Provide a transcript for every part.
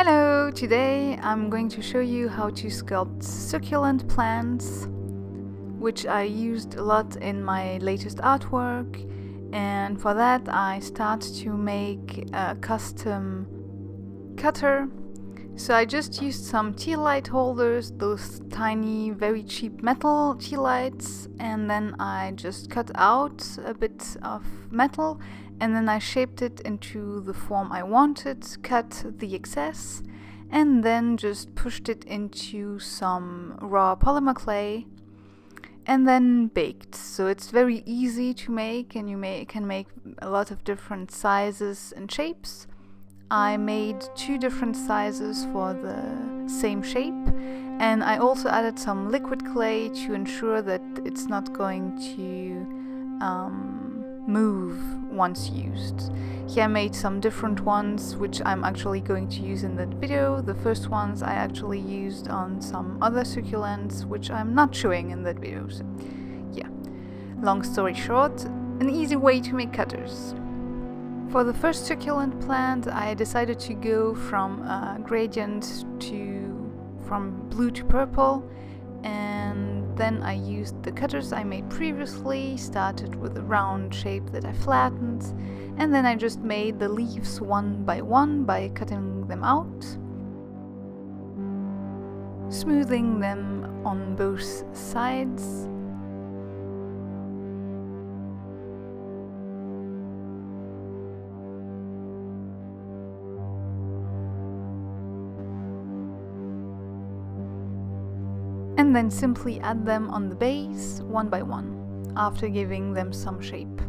Hello! Today I'm going to show you how to sculpt succulent plants, which I used a lot in my latest artwork, and for that I start to make a custom cutter. So I just used some tea light holders, those tiny very cheap metal tea lights, and then I just cut out a bit of metal and then I shaped it into the form I wanted, cut the excess, and then just pushed it into some raw polymer clay and then baked. So it's very easy to make, and you can make a lot of different sizes and shapes. I made 2 different sizes for the same shape, and I also added some liquid clay to ensure that it's not going to move once used. Here I made some different ones which I'm actually going to use in that video. The first ones I actually used on some other succulents which I'm not showing in that video. So yeah, long story short, an easy way to make cutters. For the first succulent plant I decided to go from a gradient from blue to purple, and then I used the cutters I made previously, started with a round shape that I flattened, and then I just made the leaves one by one by cutting them out, smoothing them on both sides. And then simply add them on the base one by one, after giving them some shape.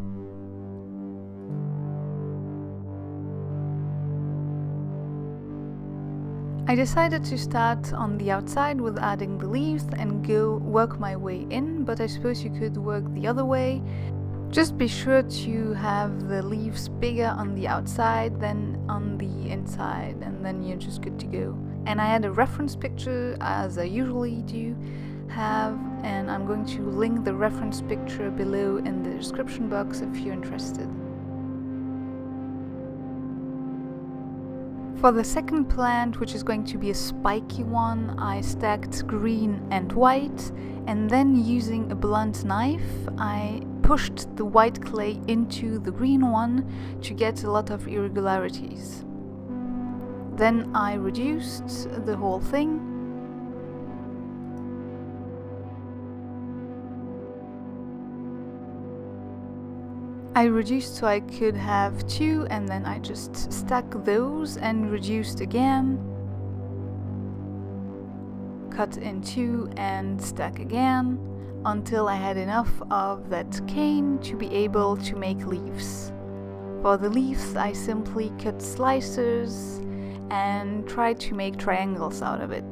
I decided to start on the outside with adding the leaves and work my way in, but I suppose you could work the other way. Just be sure to have the leaves bigger on the outside than on the inside, and then you're just good to go. And I had a reference picture, as I usually do have, and I'm going to link the reference picture below in the description box if you're interested. For the second plant, which is going to be a spiky one, I stacked green and white, and then using a blunt knife I pushed the white clay into the green one to get a lot of irregularities. Then I reduced the whole thing. I reduced so I could have 2, and then I just stack those and reduced again. Cut in 2 and stack again until I had enough of that cane to be able to make leaves. For the leaves I simply cut slices and try to make triangles out of it.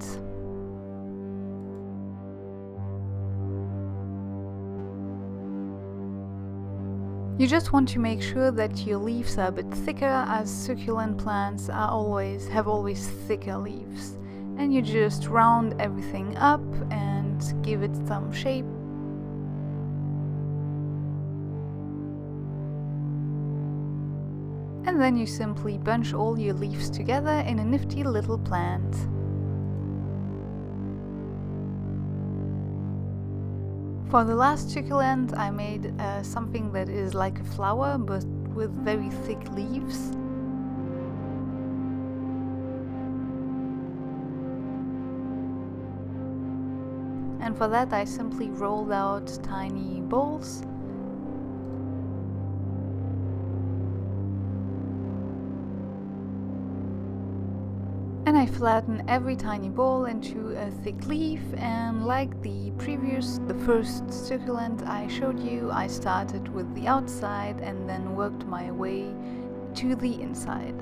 You just want to make sure that your leaves are a bit thicker, as succulent plants have always thicker leaves. And you just round everything up and give it some shape. And then you simply bunch all your leaves together in a nifty little plant. For the last succulent I made something that is like a flower but with very thick leaves. And for that I simply rolled out tiny balls. And I flatten every tiny ball into a thick leaf, and like the first succulent I showed you, I started with the outside and then worked my way to the inside.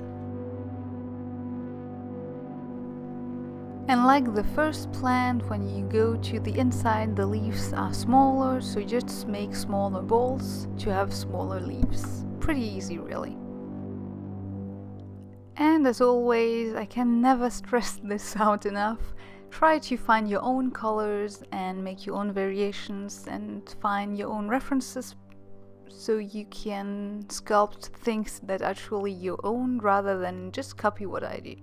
And like the first plant, when you go to the inside the leaves are smaller, so you just make smaller balls to have smaller leaves. Pretty easy really. And as always, I can never stress this out enough, try to find your own colors and make your own variations and find your own references so you can sculpt things that are truly your own rather than just copy what I do.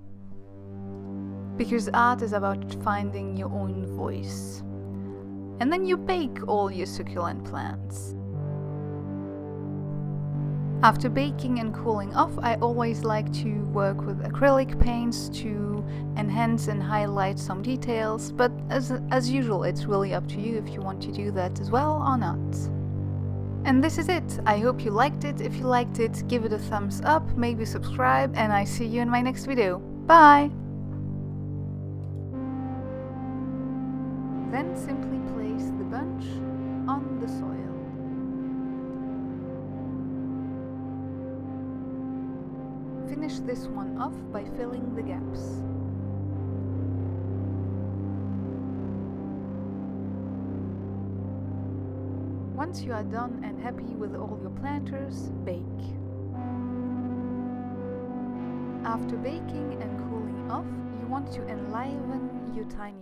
because art is about finding your own voice. And then you bake all your succulent plants. After baking and cooling off, I always like to work with acrylic paints to enhance and highlight some details, but as usual, it's really up to you if you want to do that as well or not. And this is it. I hope you liked it. If you liked it, give it a thumbs up, maybe subscribe, and I see you in my next video. Bye! Then simply place the bunch on the soil. Finish this one off by filling the gaps. Once you are done and happy with all your planters, bake. After baking and cooling off, you want to enliven your tiny